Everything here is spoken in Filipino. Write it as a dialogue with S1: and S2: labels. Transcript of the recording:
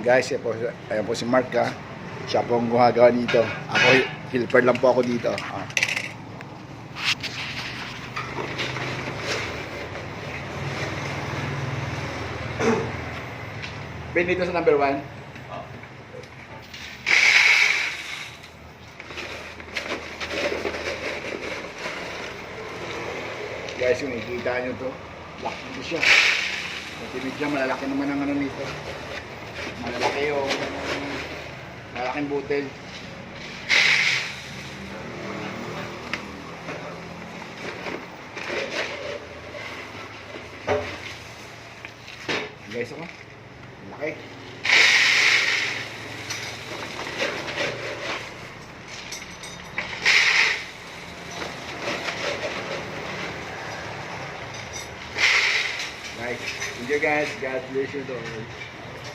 S1: Guys, ayan po si Mark ha. Siya po ang gumagawa dito. Ako, helper lang po ako dito. Ben, dito sa number 1. Guys, kung nakikita nyo to, laki mo siya. Matimid siya, malalaki naman ang ano nito. Malalaki yung malaking butel. Guys, ako. Laki. Guys, enjoy guys. God bless you, Lord.